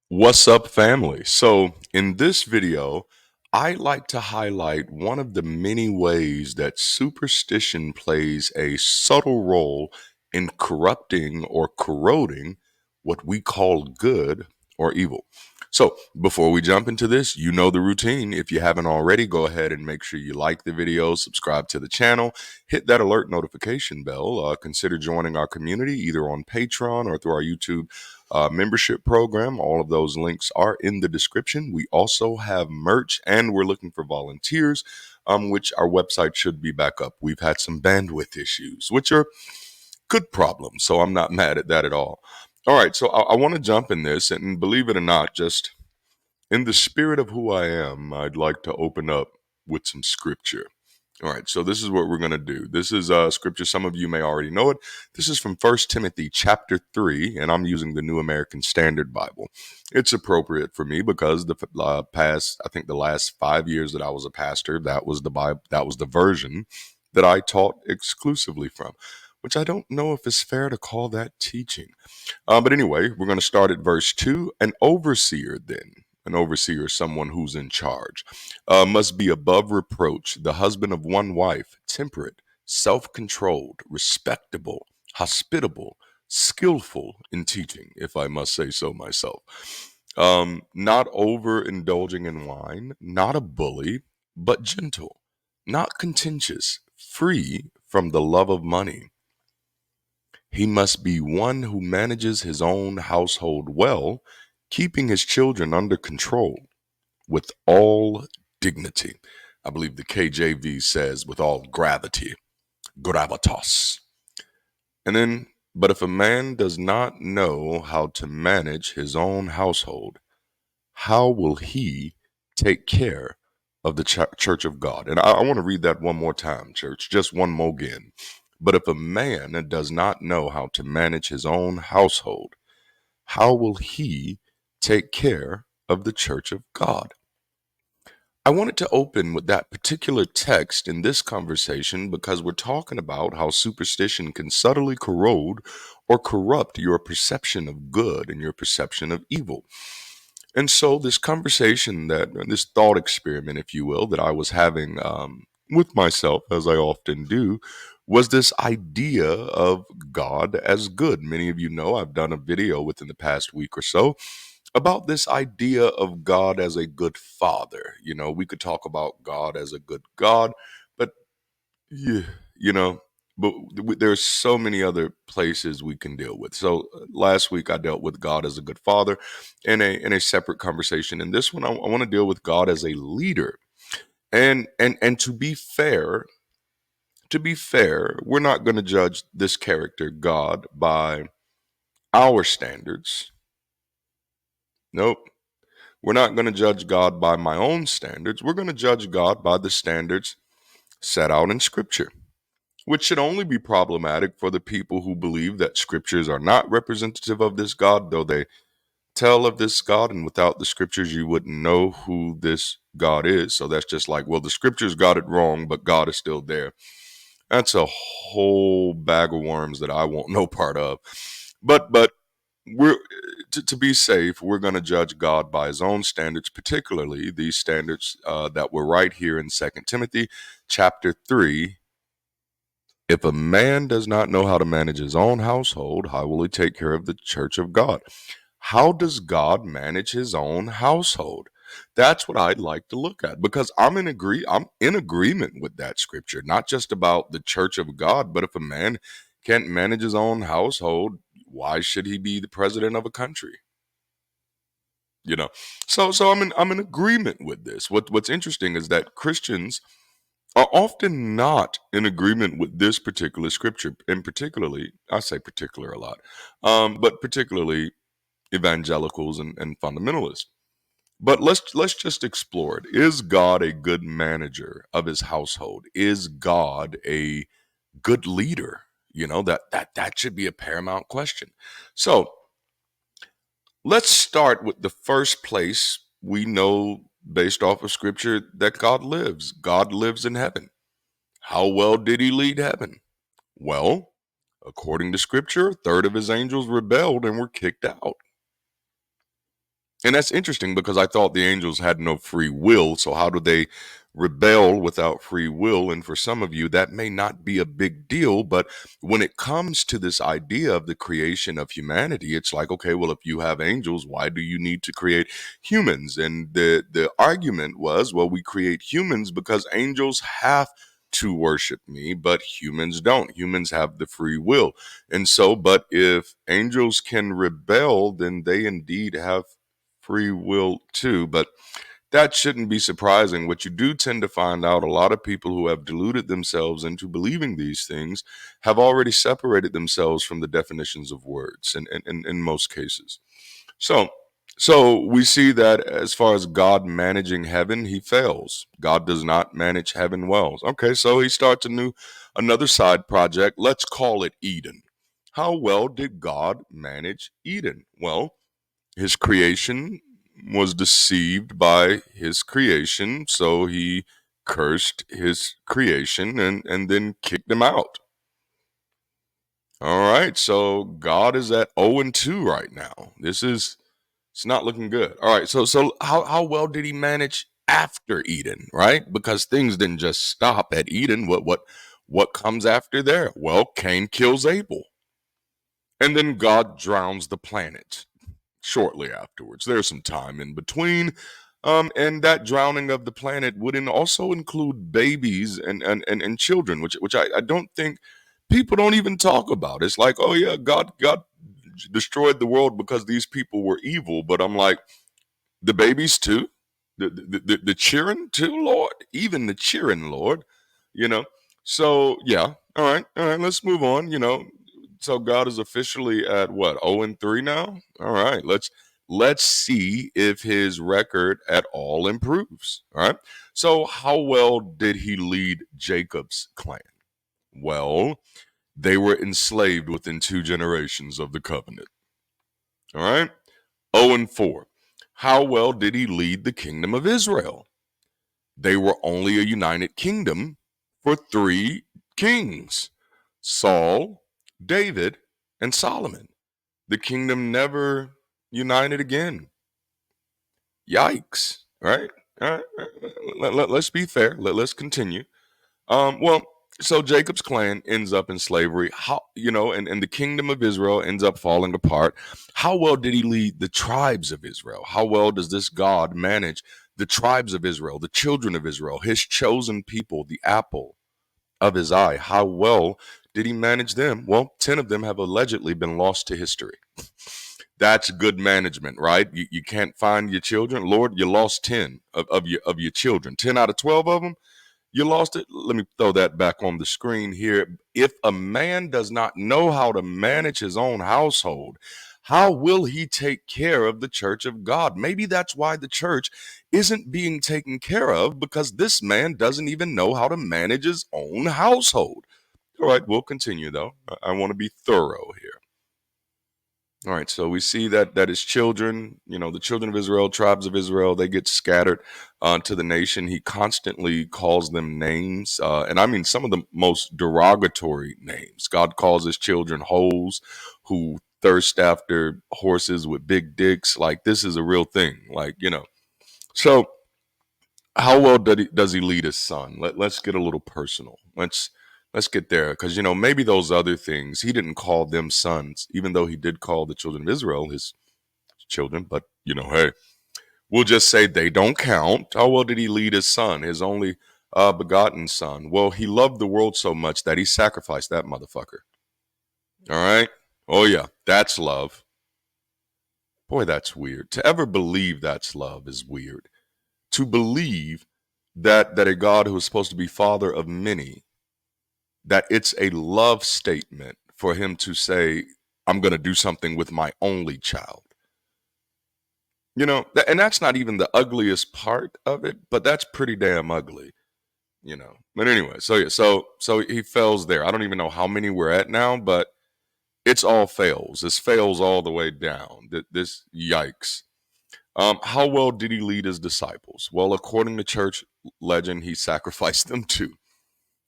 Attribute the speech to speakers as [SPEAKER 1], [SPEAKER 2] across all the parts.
[SPEAKER 1] What's up, family? So, in this video, I like to highlight one of the many ways that superstition plays a subtle role in corrupting or corroding what we call good or evil. So, before we jump into this, you know the routine. If you haven't already, go ahead and make sure you like the video, subscribe to the channel, hit that alert notification bell. Consider joining our community either on Patreon or through our YouTube membership program. All of those links are in the description. We also have merch and we're looking for volunteers, which our website should be back up. We've had some bandwidth issues, which are good problems. So I'm not mad at that at all. All right. So I want to jump in this and believe it or not, just in the spirit of who I am, I'd like to open up with some scripture. All right, so this is what we're going to do. This is scripture. Some of you may already know it. This is from First Timothy chapter 3, and I'm using the New American Standard Bible. It's appropriate for me because the past, I think the last 5 years that I was a pastor, that was the Bible, that was the version that I taught exclusively from, which I don't know if it's fair to call that teaching. But anyway, we're going to start at verse 2. An overseer, then, an overseer is someone who's in charge, must be above reproach, the husband of one wife, temperate, self controlled, respectable, hospitable, skillful in teaching, if I must say so myself. Not overindulging in wine, not a bully, but gentle, not contentious, free from the love of money. He must be one who manages his own household well, keeping his children under control with all dignity. I believe the KJV says with all gravity, gravitas. And then, but if a man does not know how to manage his own household, how will he take care of the church of God? And I want to read that one more time, church, just one more again. But if a man does not know how to manage his own household, how will he take care of the church of God? I wanted to open with that particular text in this conversation because we're talking about how superstition can subtly corrode or corrupt your perception of good and your perception of evil. And so, this conversation this thought experiment, if you will, that I was having with myself, as I often do, was this idea of God as good. Many of you know I've done a video within the past week or so about this idea of God as a good father. You know, we could talk about God as a good God, but yeah, you know, but there's so many other places we can deal with. So last week I dealt with God as a good father in a separate conversation. In this one, I want to deal with God as a leader. And to be fair, we're not going to judge this character, God, by our standards. Nope. We're not going to judge God by my own standards. We're going to judge God by the standards set out in Scripture, which should only be problematic for the people who believe that Scriptures are not representative of this God, though they tell of this God, and without the Scriptures, you wouldn't know who this God is. So that's just like, well, the Scriptures got it wrong, but God is still there. That's a whole bag of worms that I want no part of. But we're to be safe, we're going to judge God by his own standards, particularly these standards that were right here in Second Timothy chapter 3. If a man does not know how to manage his own household, how will he take care of the church of God? How does God manage his own household? That's what I'd like to look at because I'm in agreement with that scripture, not just about the church of God, but if a man can't manage his own household, why should he be the president of a country? You know. So I'm in agreement with this. What's interesting is that Christians are often not in agreement with this particular scripture, and particularly, I say particular a lot, but particularly evangelicals and fundamentalists. But let's just explore it. Is God a good manager of his household? Is God a good leader? You know, that should be a paramount question. So let's start with the first place we know based off of scripture that God lives. God lives in heaven. How well did he lead heaven? Well, according to scripture, a third of his angels rebelled and were kicked out. And that's interesting because I thought the angels had no free will. So how do they rebel without free will? And for some of you, that may not be a big deal. But when it comes to this idea of the creation of humanity, it's like, okay, well, if you have angels, why do you need to create humans? And the argument was, well, we create humans because angels have to worship me, but humans don't. Humans have the free will. And so, but if angels can rebel, then they indeed have free will too, but that shouldn't be surprising. What you do tend to find out, a lot of people who have deluded themselves into believing these things have already separated themselves from the definitions of words in most cases. So so we see that as far as God managing heaven, he fails. God does not manage heaven well. Okay, so he starts another side project. Let's call it Eden. How well did God manage Eden? Well, his creation was deceived by his creation, so he cursed his creation and then kicked him out. All right, so God is at 0 and 2 right now. It's not looking good. All right, so how well did he manage after Eden, right? Because things didn't just stop at Eden. What comes after there? Well, Cain kills Abel. And then God drowns the planet shortly afterwards. There's some time in between. And that drowning of the planet would also include babies and children, which I don't think people don't even talk about. It's like, oh yeah, God destroyed the world because these people were evil. But I'm like, the babies too, the cheering too, Lord, even the cheering, Lord, you know. So yeah, all right, let's move on. So God is officially at what, 0 and 3 now. All right, let's see if his record at all improves. All right. So how well did he lead Jacob's clan? Well, they were enslaved within 2 generations of the covenant. All right. 0 and 4. How well did he lead the kingdom of Israel? They were only a united kingdom for 3 kings: Saul, David, and Solomon. The kingdom never united again. Yikes. Right? All right. Let's be fair. Let's continue. Well, so Jacob's clan ends up in slavery. And the kingdom of Israel ends up falling apart. How well did he lead the tribes of Israel? How well does this God manage the tribes of Israel, the children of Israel, his chosen people, the apple of his eye? How well did he manage them? Well, 10 of them have allegedly been lost to history. That's good management, right? You can't find your children. Lord, you lost 10 of your children. 10 out of 12 of them, you lost it. Let me throw that back on the screen here. If a man does not know how to manage his own household, how will he take care of the church of God? Maybe that's why the church isn't being taken care of, because this man doesn't even know how to manage his own household. All right, we'll continue though. I want to be thorough here. All right, so we see that his children, the children of Israel, tribes of Israel, they get scattered to the nation. He constantly calls them names, and I mean some of the most derogatory names. God calls his children hoes who thirst after horses with big dicks. Like, this is a real thing. So how well does he lead his son? Let's get a little personal. Let's get there, because maybe those other things he didn't call them sons, even though he did call the children of Israel his children. But hey, we'll just say they don't count. How well did he lead his son, his only begotten son? Well, he loved the world so much that he sacrificed that motherfucker. All right. Oh yeah, that's love. Boy, that's weird. To ever believe that's love is weird. To believe that a God who is supposed to be father of many, that it's a love statement for him to say, I'm going to do something with my only child. And that's not even the ugliest part of it, but that's pretty damn ugly. But anyway, so yeah, so he fails there. I don't even know how many we're at now, but it's all fails. This fails all the way down. This yikes. How well did he lead his disciples? Well, according to church legend, he sacrificed them too.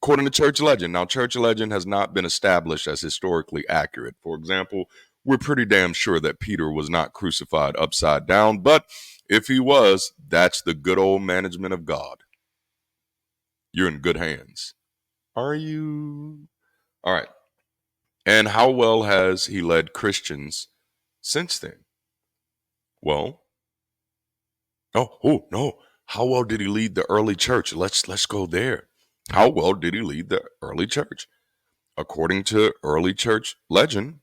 [SPEAKER 1] According to church legend. Now, church legend has not been established as historically accurate. For example, we're pretty damn sure that Peter was not crucified upside down, but if he was, that's the good old management of God. You're in good hands. Are you? All right. And how well has he led Christians since then? Well, oh no. How well did he lead the early church? Let's go there. How well did he lead the early church? According to early church legend,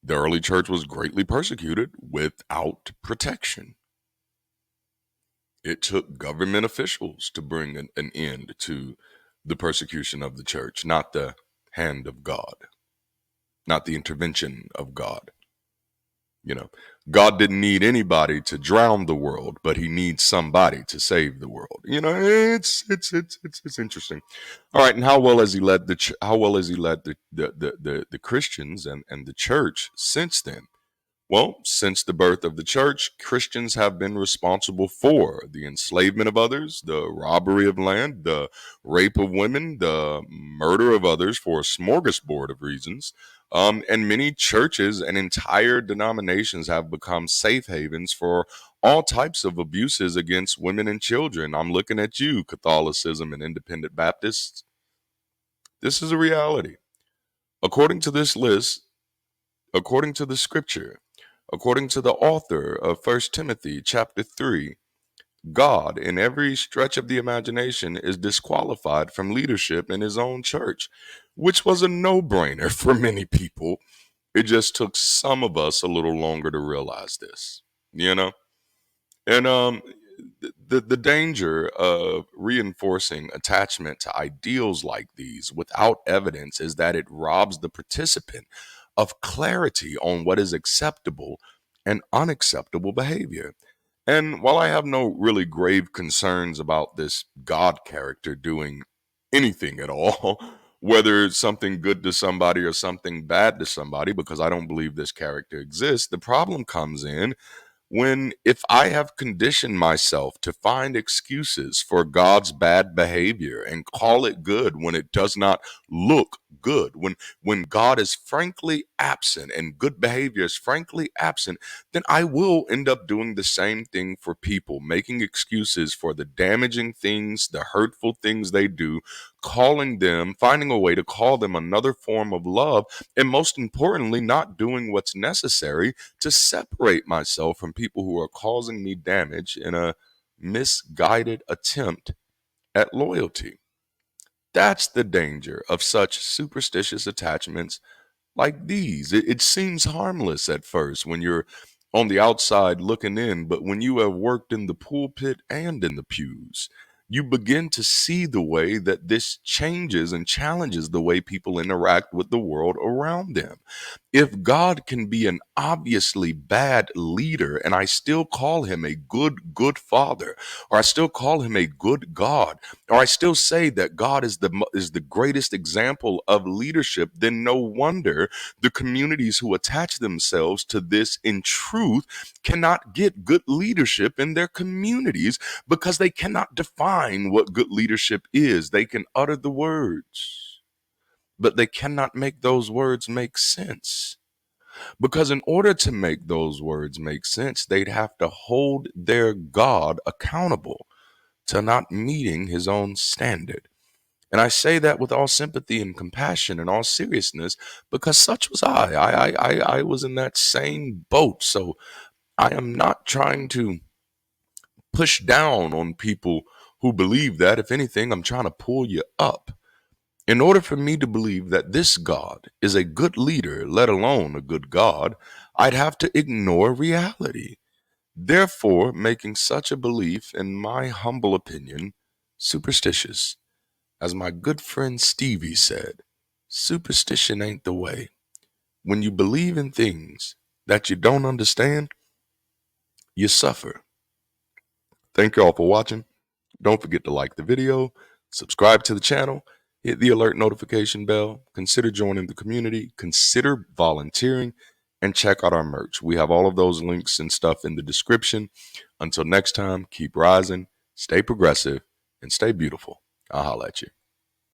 [SPEAKER 1] the early church was greatly persecuted without protection. It took government officials to bring an end to the persecution of the church, not the hand of God, not the intervention of God. You know, God didn't need anybody to drown the world, but he needs somebody to save the world. It's interesting. All right, and how well has he led the Christians and the church since then? Well, since the birth of the church, Christians have been responsible for the enslavement of others, the robbery of land, the rape of women, the murder of others for a smorgasbord of reasons. And many churches and entire denominations have become safe havens for all types of abuses against women and children. I'm looking at you, Catholicism and Independent Baptists. This is a reality. According to this list, according to the scripture, according to the author of First Timothy chapter 3, God, in every stretch of the imagination, is disqualified from leadership in his own church, which was a no-brainer for many people. It just took some of us a little longer to realize this, you know? And the danger of reinforcing attachment to ideals like these without evidence is that it robs the participant of clarity on what is acceptable and unacceptable behavior. And while I have no really grave concerns about this God character doing anything at all, whether it's something good to somebody or something bad to somebody, because I don't believe this character exists, the problem comes in when if I have conditioned myself to find excuses for God's bad behavior and call it good when it does not look good, when God is frankly absent and good behavior is frankly absent, then I will end up doing the same thing for people, making excuses for the damaging things, the hurtful things they do, calling them, finding a way to call them another form of love, and most importantly, not doing what's necessary to separate myself from people who are causing me damage in a misguided attempt at loyalty. That's the danger of such superstitious attachments like these. It seems harmless at first when you're on the outside looking in, but when you have worked in the pulpit and in the pews, you begin to see the way that this changes and challenges the way people interact with the world around them. If God can be an obviously bad leader and I still call him a good father, or I still call him a good God, or I still say that God is the greatest example of leadership, then no wonder the communities who attach themselves to this in truth cannot get good leadership in their communities because they cannot define what good leadership is. They can utter the words, but they cannot make those words make sense. Because in order to make those words make sense, they'd have to hold their God accountable to not meeting his own standard. And I say that with all sympathy and compassion and all seriousness because such was I. I was in that same boat. So I am not trying to push down on people who believe that. If anything, I'm trying to pull you up. In order for me to believe that this God is a good leader, let alone a good God, I'd have to ignore reality. Therefore, making such a belief, in my humble opinion, superstitious. As my good friend Stevie said, superstition ain't the way. When you believe in things that you don't understand, you suffer. Thank you all for watching. Don't forget to like the video, subscribe to the channel, hit the alert notification bell, consider joining the community, consider volunteering, and check out our merch. We have all of those links and stuff in the description. Until next time, keep rising, stay progressive, and stay beautiful. I'll holla at you.